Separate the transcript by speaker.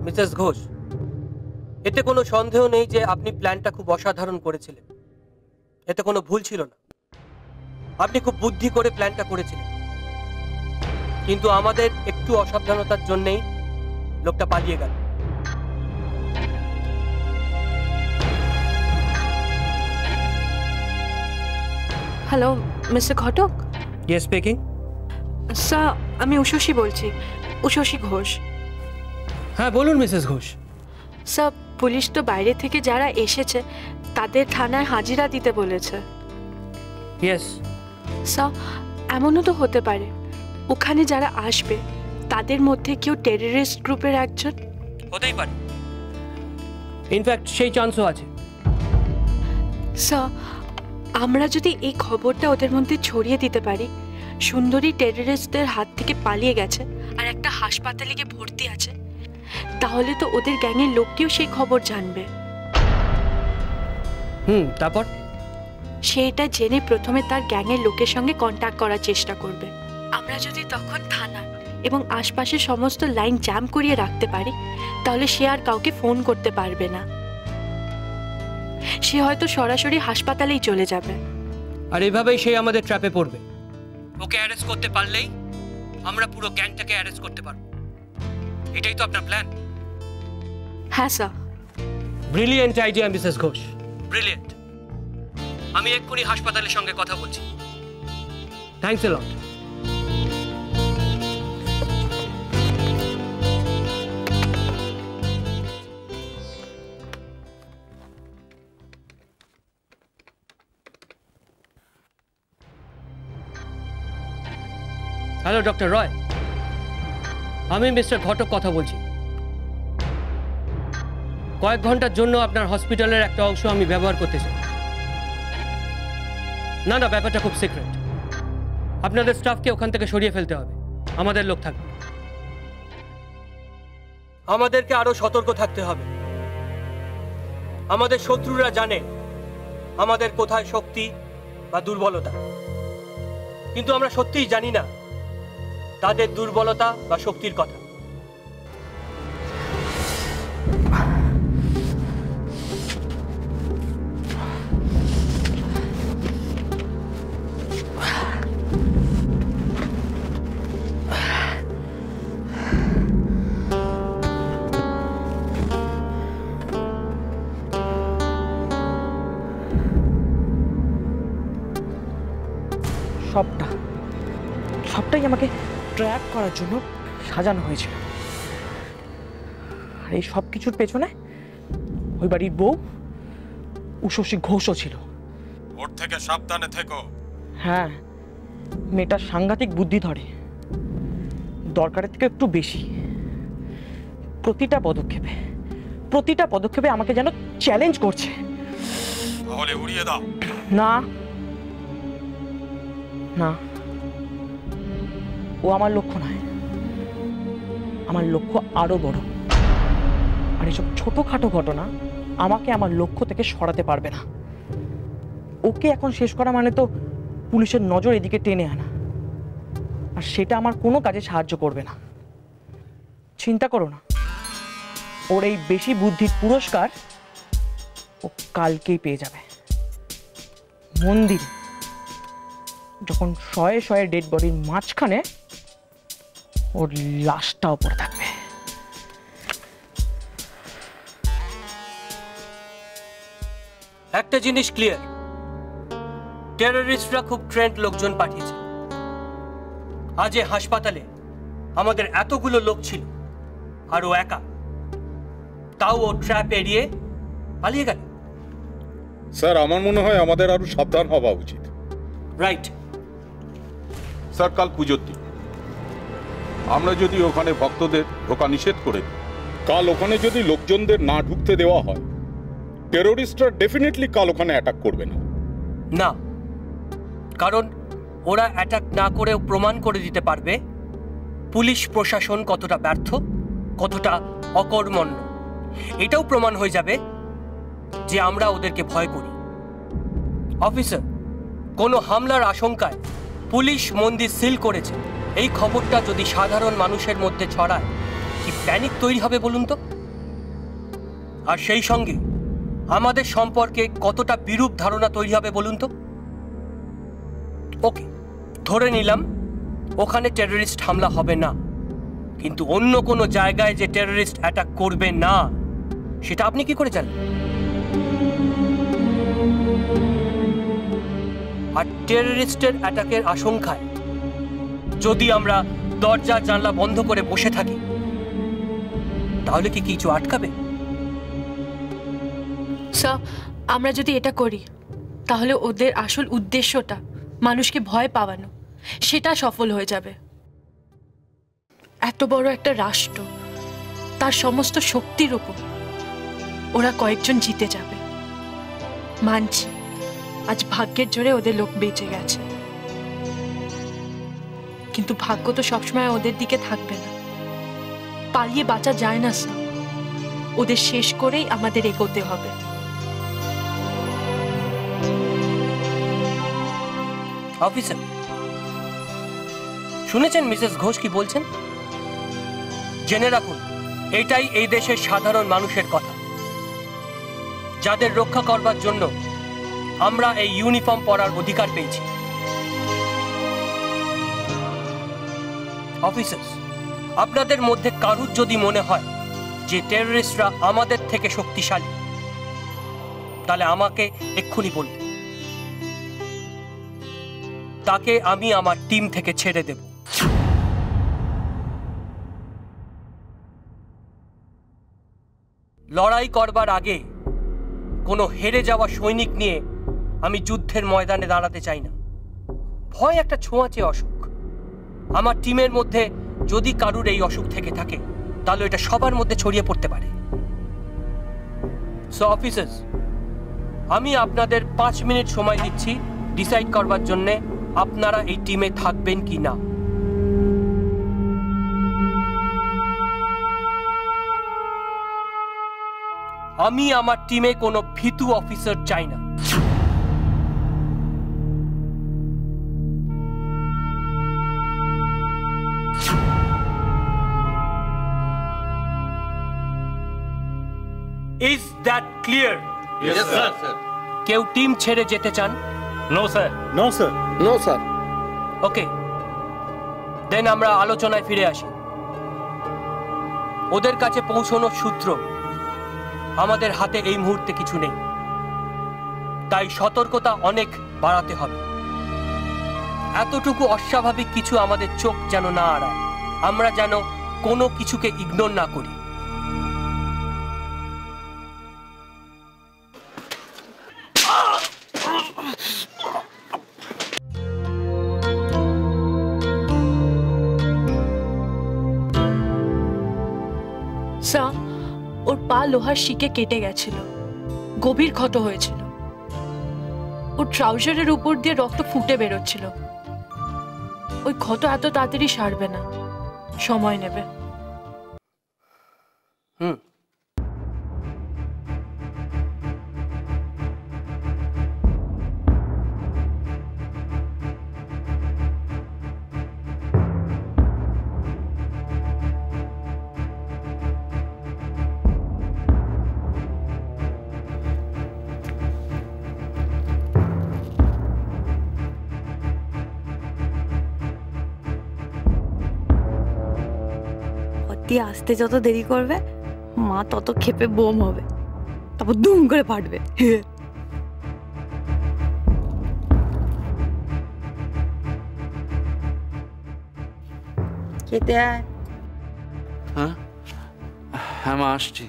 Speaker 1: Mrs Ghosh, এতে কোনো সন্দেহ নেই যে আপনি প্ল্যানটা খুব অসাধারণ করেছিলেন। এতে কোনো ভুল ছিল না। আপনি খুব বুদ্ধি করে প্ল্যানটা করেছিলেন, কিন্তু আমাদের একটু অসাবধানতার জন্যই লোকটা পালিয়ে গেল।
Speaker 2: Hello mister Ghatak.
Speaker 1: Yes, speaking.
Speaker 2: Sir, আমি উষসী বলছি, উষসী ঘোষ।
Speaker 1: হ্যাঁ বলুন মিসেস ঘোষ।
Speaker 2: স্যার, পুলিশ তো বাইরে থেকে যারা এসেছে তাদের থানায় হাজিরা দিতে বলেছে।
Speaker 1: ইয়েস।
Speaker 2: স্যার, এমনও তো হতে পারে ওখানে যারা আসবে তাদের মধ্যে কেউ টেররিস্ট গ্রুপের একজন।
Speaker 1: হতেই পারে, ইনফ্যাক্ট সেই চান্সও আছে।
Speaker 2: স্যার, আমরা যদি এই খবরটা ওদের মধ্যে ছড়িয়ে দিতে পারি সুন্দরী টেররিস্টদের হাত থেকে পালিয়ে গেছে আর একটা হাসপাতালে গিয়ে ভর্তি আছে, তাহলে তো ওদের গ্যাংয়ের লোকটিও সেই খবর জানবে।
Speaker 1: তারপর
Speaker 2: সেটা জেনে প্রথমে তার গ্যাংয়ের লোকের সঙ্গে কন্ট্যাক্ট করার চেষ্টা করবে। আমরা যদি তখন থানা এবং আশপাশের সমস্ত লাইন জ্যাম করিয়ে রাখতে পারি তাহলে সে আর কাউকে ফোন করতে পারবে না। সে হয়তো সরাসরি হাসপাতালেই চলে যাবে।
Speaker 1: আর এভাবেই সে আমাদের ট্র্যাপে পড়বে। ওকে অ্যারেস্ট করতে পারলেই আমরা পুরো গ্যাংটাকে অ্যারেস্ট করতে পারবো। এটাই তো আপনার প্ল্যান?
Speaker 2: হ্যাঁ স্যার।
Speaker 1: Brilliant idea missus Ghosh, brilliant. আমি এক্ষুনি হাসপাতালের সঙ্গে কথা বলছি। Thanks a lot. Hello doctor Roy, আমি মিস্টার ঘটক কথা বলছি। কয়েক ঘন্টার জন্য আপনার হসপিটালের একটা অংশ আমি ব্যবহার করতে চাই। না না, ব্যাপারটা খুব সিক্রেট। আপনাদের স্টাফকে ওখান থেকে সরিয়ে ফেলতে হবে, আমাদের লোক থাকবে। আমাদেরকে আরো সতর্ক থাকতে হবে। আমাদের শত্রুরা জানে আমাদের কোথায় শক্তি বা দুর্বলতা, কিন্তু আমরা সত্যিই জানি না তাদের দুর্বলতা বা শক্তির কথা।
Speaker 3: সবটাই আমাকে ট্র্যাক করার জন্য সাজানো হয়েছিল। আর এই সব কিছুর পেছনে ওই বাড়ির বউ উষসী ঘোষও ছিল।
Speaker 4: ওর থেকে সাবধানে থেকো।
Speaker 3: হ্যাঁ, মেয়েটার সাংঘাতিক বুদ্ধি ধরে, দরকারের থেকে একটু বেশি। প্রতিটা পদক্ষেপে আমাকে যেন চ্যালেঞ্জ করছে।
Speaker 4: তাহলে উড়িয়ে দাও।
Speaker 3: না না, ও আমার লক্ষ্য নয়। আমার লক্ষ্য আরো বড়। আর এসব ছোটখাটো ঘটনা আমাকে আমার লক্ষ্য থেকে সরাতে পারবে না। ওকে এখন শেষ করা মানে তো পুলিশের নজর এদিকে টেনে আনা, আর সেটা আমার কোনো কাজে সাহায্য করবে না। চিন্তা করো না, ওর এই বেশি বুদ্ধির পুরস্কার ও কালকেই পেয়ে যাবে। মন্দিরে যখন শয়ে শয়ে ডেড বডির মাঝখানে ওর লাশটাও পড়ে থাকবে।
Speaker 1: একটা জিনিস ক্লিয়ার, টেররিস্টরা খুব ট্রেন্ড লোকজন পাঠিয়েছে। আজ হাসপাতালে আমাদের এতগুলো লোক ছিল আর ও একা, তাও ও ট্র্যাপ এড়িয়ে পালিয়ে গেল।
Speaker 4: স্যার, আমার মনে হয় আমাদের আরো সাবধান হওয়া উচিত।
Speaker 1: রাইট
Speaker 4: স্যার, কাল পুজোর দিন আমরা যদি ওখানে ভক্তদের ঢোকা নিষেধ করে দিই, কাল ওখানে যদি লোকজনদের না ঢুকতে দেওয়া হয়, টেররিস্টরা ডেফিনেটলি কাল ওখানে অ্যাটাক করবে না।
Speaker 1: না, কারণ ওরা অ্যাটাক না করেও প্রমাণ করে দিতে পারবে পুলিশ প্রশাসন কতটা ব্যর্থ, কতটা অকর্মণ্য। এটাও প্রমাণ হয়ে যাবে যে আমরা ওদেরকে ভয় করি। অফিসার, কোনো হামলার আশঙ্কায় পুলিশ মন্দির সিল করেছে, এই খবরটা যদি সাধারণ মানুষের মধ্যে ছড়ায় কি প্যানিক তৈরি হবে বলুন তো? আর সেই সঙ্গে আমাদের সম্পর্কে কতটা বিরূপ ধারণা তৈরি হবে বলুন তো? ওকে, ধরে নিলাম ওখানে টেররিস্ট হামলা হবে না, কিন্তু অন্য কোনো জায়গায় যে টেররিস্ট অ্যাটাক করবে না সেটা আপনি কি করে জানেন? আর টেররিস্টের অ্যাটাকের আশঙ্কায় যদি আমরা দরজা জানলা বন্ধ করে বসে থাকি তাহলে কি কিছু আটকাবে?
Speaker 2: স্যার, আমরা যদি এটা করি তাহলে ওদের আসল উদ্দেশ্যটা মানুষকে ভয় পাওয়ানো সেটা সফল হয়ে যাবে। এত বড় একটা রাষ্ট্র, তার সমস্ত শক্তির উপর ওরা কয়েকজন জিতে যাবে। মানছি আজ ভাগ্যের জোরে ওদের লোক বেঁচে গেছে, কিন্তু ভাগ্য তো সবসময় ওদের দিকে থাকবে না। পালিয়ে বাঁচা যায় না স্যার, ওদের শেষ করেই আমাদের এগোতে হবে।
Speaker 1: অফিসার, শুনেছেন মিসেস ঘোষ কি বলছেন? জেনে রাখুন, এটাই এই দেশের সাধারণ মানুষের কথা, যাদের রক্ষা করবার জন্য আমরা এই ইউনিফর্ম পরার অধিকার পেয়েছি। অফিসার্স, আপনাদের মধ্যে কারুর যদি মনে হয় যে টেররিস্টরা আমাদের থেকে শক্তিশালী, তাহলে আমাকে এক্ষুনি বলবেন, তাকে আমি আমার টিম থেকে ছেড়ে দেব। লড়াই করবার আগে কোনো হেরে যাওয়া সৈনিক নিয়ে আমি যুদ্ধের ময়দানে দাঁড়াতে চাই না। ভয় একটা ছোঁয়াচে অসুখ। আমার টিমের মধ্যে যদি কারুর এই অসুখ থেকে থাকে তাহলে এটা সবার মধ্যে ছড়িয়ে পড়তে পারে। সো অফিসার্স, আমি আপনাদের 5 মিনিট সময় দিচ্ছি ডিসাইড করবার জন্য আপনারা এই টিমে থাকবেন কি না। আমি আমার টিমে কোনো ভীতু অফিসার চাই না। Is that clear?
Speaker 5: Yes, sir.
Speaker 1: কেউ টিম ছেড়ে যেতে চান?
Speaker 5: No, sir.
Speaker 6: No, sir.
Speaker 7: No, sir.
Speaker 1: ওকে, দেন আমরা আলোচনায় ফিরে আসি। ওদের কাছে পৌঁছানোর সূত্র আমাদের হাতে এই মুহূর্তে কিছু নেই, তাই সতর্কতা অনেক বাড়াতে হবে। এতটুকু অস্বাভাবিক কিছু আমাদের চোখ যেন না আড়ায়, আমরা যেন কোনো কিছুকে ইগনোর না করি।
Speaker 2: স্যার, ওর পা লোহার শিকে কেটে গেছিল, গভীর ক্ষত হয়েছিল, ওর ট্রাউজারের উপর দিয়ে রক্ত ফুটে বেরোচ্ছিল। ওই ক্ষত এত তাড়াতাড়ি সারবে না, সময় নেবে।
Speaker 8: আসতে যত দেরি করবে মা তত ক্ষেপে বোম হবে, তারপর দুম করে ফাটবে। খেতে আয়।
Speaker 7: হ্যাঁ হ্যাঁ মা, আসছি।